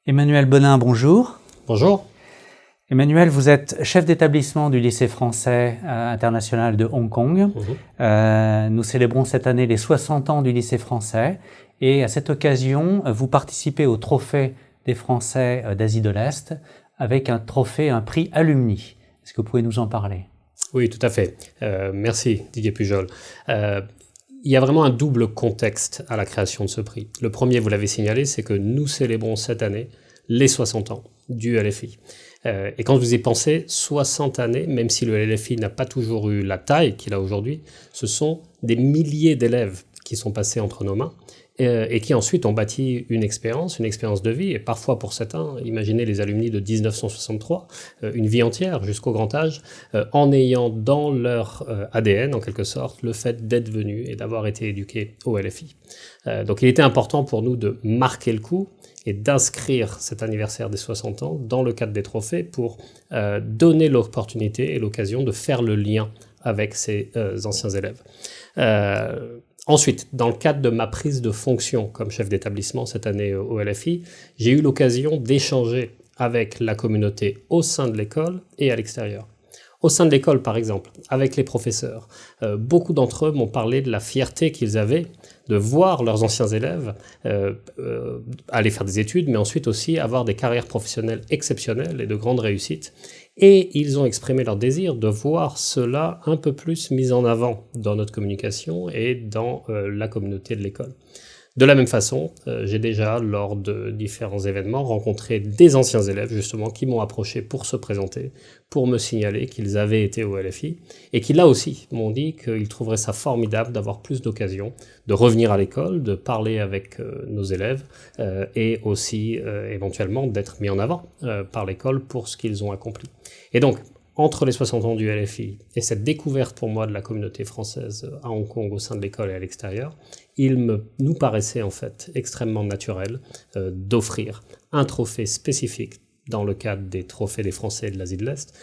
Emmanuel Bonin, bonjour. Bonjour. Emmanuel, vous êtes chef d'établissement du lycée français international de Hong Kong. Nous célébrons cette année les 60 ans du lycée français et à cette occasion, vous participez au trophée des Français d'Asie de l'Est avec un trophée, un prix Alumni. Est-ce que vous pouvez nous en parler ? Oui, tout à fait. Merci Didier Pujol. Il y a vraiment un double contexte à la création de ce prix. Le premier, vous l'avez signalé, c'est que nous célébrons cette année les 60 ans du LFI. Et quand vous y pensez, 60 années, même si le LFI n'a pas toujours eu la taille qu'il a aujourd'hui, ce sont des milliers d'élèves qui sont passés entre nos mains et qui ensuite ont bâti une expérience de vie. Et parfois pour certains, imaginez les alumni de 1963, une vie entière jusqu'au grand âge, en ayant dans leur ADN, en quelque sorte, le fait d'être venus et d'avoir été éduqués au LFI. Donc il était important pour nous de marquer le coup et d'inscrire cet anniversaire des 60 ans dans le cadre des trophées pour donner l'opportunité et l'occasion de faire le lien avec ces anciens élèves. Ensuite, dans le cadre de ma prise de fonction comme chef d'établissement cette année au LFI, j'ai eu l'occasion d'échanger avec la communauté au sein de l'école et à l'extérieur. Au sein de l'école, par exemple, avec les professeurs, beaucoup d'entre eux m'ont parlé de la fierté qu'ils avaient de voir leurs anciens élèves aller faire des études, mais ensuite aussi avoir des carrières professionnelles exceptionnelles et de grandes réussites. Et ils ont exprimé leur désir de voir cela un peu plus mis en avant dans notre communication et dans la communauté de l'école. De la même façon, j'ai déjà, lors de différents événements, rencontré des anciens élèves, justement, qui m'ont approché pour se présenter, pour me signaler qu'ils avaient été au LFI, et qui, là aussi, m'ont dit qu'ils trouveraient ça formidable d'avoir plus d'occasions de revenir à l'école, de parler avec nos élèves, et aussi, éventuellement, d'être mis en avant par l'école pour ce qu'ils ont accompli. Et donc, entre les 60 ans du LFI et cette découverte pour moi de la communauté française à Hong Kong au sein de l'école et à l'extérieur, nous paraissait en fait extrêmement naturel d'offrir un trophée spécifique dans le cadre des trophées des Français de l'Asie de l'Est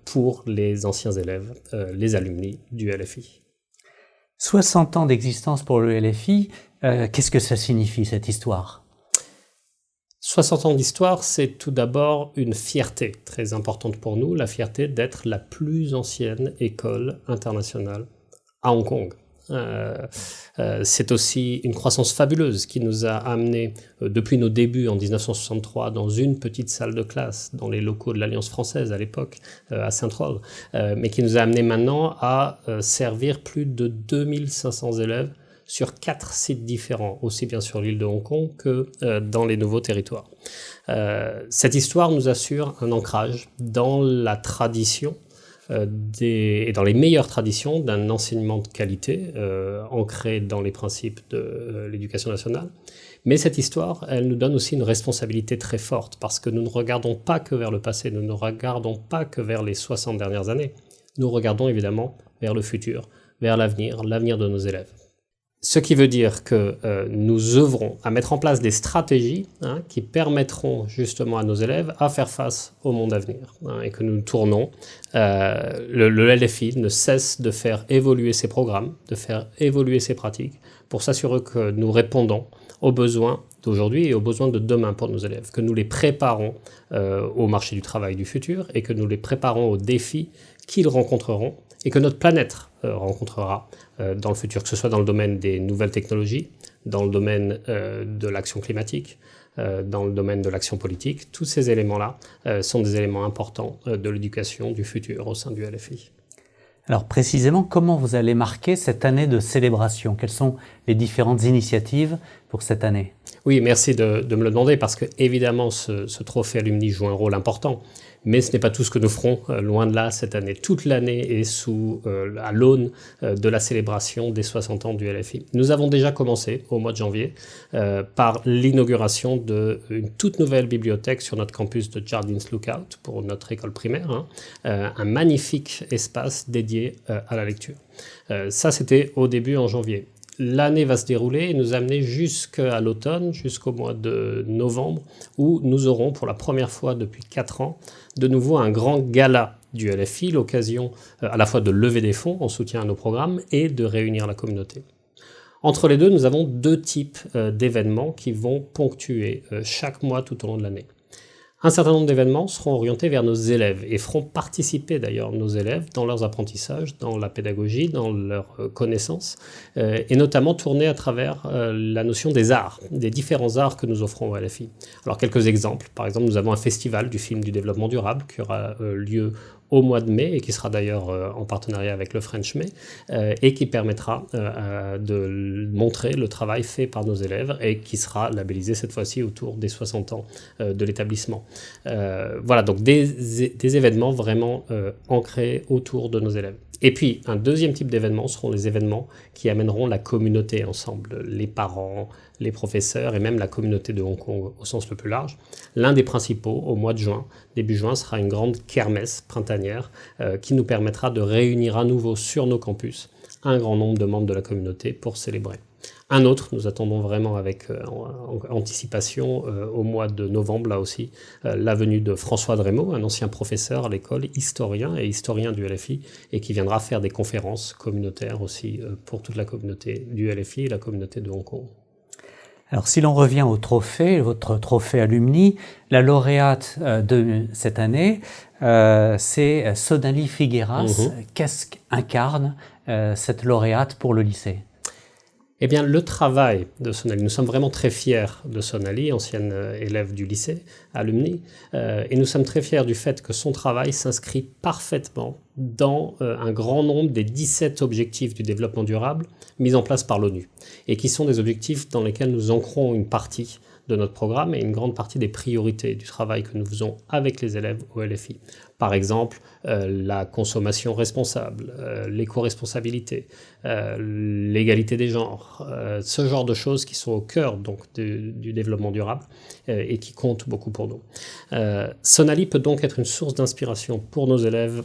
pour les anciens élèves, les alumni du LFI. 60 ans d'existence pour le LFI, qu'est-ce que ça signifie cette histoire ? 60 ans d'histoire, c'est tout d'abord une fierté très importante pour nous, la fierté d'être la plus ancienne école internationale à Hong Kong. C'est aussi une croissance fabuleuse qui nous a amenés, depuis nos débuts en 1963, dans une petite salle de classe, dans les locaux de l'Alliance française à l'époque, à Saint-Troll, mais qui nous a amenés maintenant à servir plus de 2500 élèves sur 4 sites différents, aussi bien sur l'île de Hong Kong que dans les nouveaux territoires. Cette histoire nous assure un ancrage dans la tradition et dans les meilleures traditions d'un enseignement de qualité ancré dans les principes de l'éducation nationale. Mais cette histoire, elle nous donne aussi une responsabilité très forte parce que nous ne regardons pas que vers le passé, nous ne regardons pas que vers les 60 dernières années. Nous regardons évidemment vers le futur, vers l'avenir de nos élèves. Ce qui veut dire que nous œuvrons à mettre en place des stratégies qui permettront justement à nos élèves à faire face au monde à venir et que nous tournons. Le LFI ne cesse de faire évoluer ses programmes, de faire évoluer ses pratiques pour s'assurer que nous répondons aux besoins d'aujourd'hui et aux besoins de demain pour nos élèves, que nous les préparons au marché du travail du futur et que nous les préparons aux défis qu'ils rencontreront et que notre planète rencontrera dans le futur, que ce soit dans le domaine des nouvelles technologies, dans le domaine de l'action climatique, dans le domaine de l'action politique. Tous ces éléments-là sont des éléments importants de l'éducation du futur au sein du LFI. Alors précisément, comment vous allez marquer cette année de célébration ? Quelles sont les différentes initiatives pour cette année ? Oui, merci de me le demander parce que évidemment ce trophée Alumni joue un rôle important. Mais ce n'est pas tout ce que nous ferons, loin de là, cette année. Toute l'année est à l'aune de la célébration des 60 ans du LFI. Nous avons déjà commencé, au mois de janvier, par l'inauguration d'une toute nouvelle bibliothèque sur notre campus de Jardins Lookout, pour notre école primaire, un magnifique espace dédié à la lecture. Ça, c'était au début en janvier. L'année va se dérouler et nous amener jusqu'à l'automne, jusqu'au mois de novembre, où nous aurons pour la première fois depuis 4 ans de nouveau un grand gala du LFI, l'occasion à la fois de lever des fonds en soutien à nos programmes et de réunir la communauté. Entre les deux, nous avons 2 types d'événements qui vont ponctuer chaque mois tout au long de l'année. Un certain nombre d'événements seront orientés vers nos élèves et feront participer d'ailleurs nos élèves dans leurs apprentissages, dans la pédagogie, dans leurs connaissances, et notamment tournés à travers la notion des arts, des différents arts que nous offrons au LFI. Alors quelques exemples, par exemple nous avons un festival du film du développement durable qui aura lieu au mois de mai et qui sera d'ailleurs en partenariat avec le French May et qui permettra de montrer le travail fait par nos élèves et qui sera labellisé cette fois-ci autour des 60 ans de l'établissement. Voilà, donc des événements vraiment ancrés autour de nos élèves. Et puis, un deuxième type d'événements seront les événements qui amèneront la communauté ensemble, les parents, les professeurs et même la communauté de Hong Kong au sens le plus large. L'un des principaux, au mois de juin, début juin, sera une grande kermesse printanière qui nous permettra de réunir à nouveau sur nos campus un grand nombre de membres de la communauté pour célébrer. Un autre, nous attendons vraiment avec anticipation au mois de novembre, là aussi, la venue de François Drémaud, un ancien professeur à l'école, historien du LFI, et qui viendra faire des conférences communautaires aussi pour toute la communauté du LFI et la communauté de Hong Kong. Alors si l'on revient au trophée, votre trophée alumni, la lauréate de cette année, c'est Sonali Figueras. Qu'est-ce qu'incarne cette lauréate pour le lycée ? Eh bien, le travail de Sonali, nous sommes vraiment très fiers de Sonali, ancienne élève du lycée, alumni, et nous sommes très fiers du fait que son travail s'inscrit parfaitement dans un grand nombre des 17 objectifs du développement durable mis en place par l'ONU, et qui sont des objectifs dans lesquels nous ancrons une partie de notre programme et une grande partie des priorités du travail que nous faisons avec les élèves au LFI. Par exemple, la consommation responsable, l'éco-responsabilité, l'égalité des genres, ce genre de choses qui sont au cœur donc, du développement durable et qui comptent beaucoup pour nous. Sonali peut donc être une source d'inspiration pour nos élèves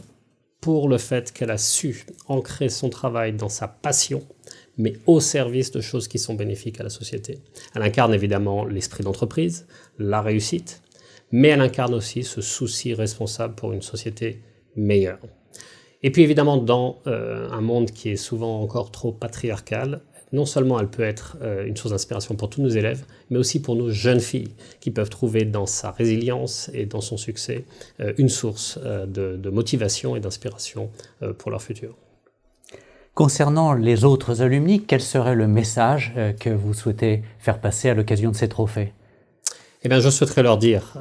pour le fait qu'elle a su ancrer son travail dans sa passion, mais au service de choses qui sont bénéfiques à la société. Elle incarne évidemment l'esprit d'entreprise, la réussite, mais elle incarne aussi ce souci responsable pour une société meilleure. Et puis évidemment, dans un monde qui est souvent encore trop patriarcal, non seulement elle peut être une source d'inspiration pour tous nos élèves, mais aussi pour nos jeunes filles, qui peuvent trouver dans sa résilience et dans son succès une source de motivation et d'inspiration pour leur futur. Concernant les autres alumni, quel serait le message que vous souhaitez faire passer à l'occasion de ces trophées ? Eh bien, je souhaiterais leur dire,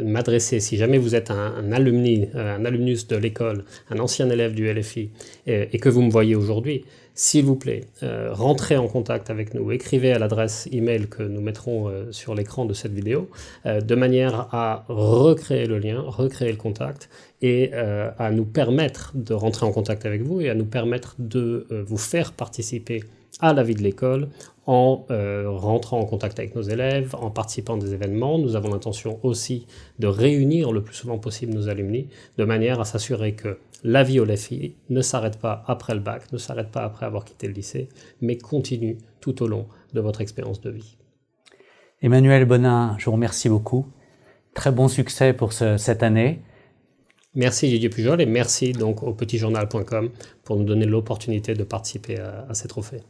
m'adresser, si jamais vous êtes un alumnus de l'école, un ancien élève du LFI, et que vous me voyez aujourd'hui, s'il vous plaît, rentrez en contact avec nous, écrivez à l'adresse email que nous mettrons sur l'écran de cette vidéo, de manière à recréer le lien, recréer le contact, et à nous permettre de rentrer en contact avec vous et à nous permettre de vous faire participer à la vie de l'école en rentrant en contact avec nos élèves, en participant à des événements. Nous avons l'intention aussi de réunir le plus souvent possible nos alumni, de manière à s'assurer que la vie au LFI ne s'arrête pas après le bac, ne s'arrête pas après avoir quitté le lycée, mais continue tout au long de votre expérience de vie. Emmanuel Bonin, je vous remercie beaucoup. Très bon succès pour cette année. Merci Didier Pujol et merci donc au petitjournal.com pour nous donner l'opportunité de participer à ces trophées.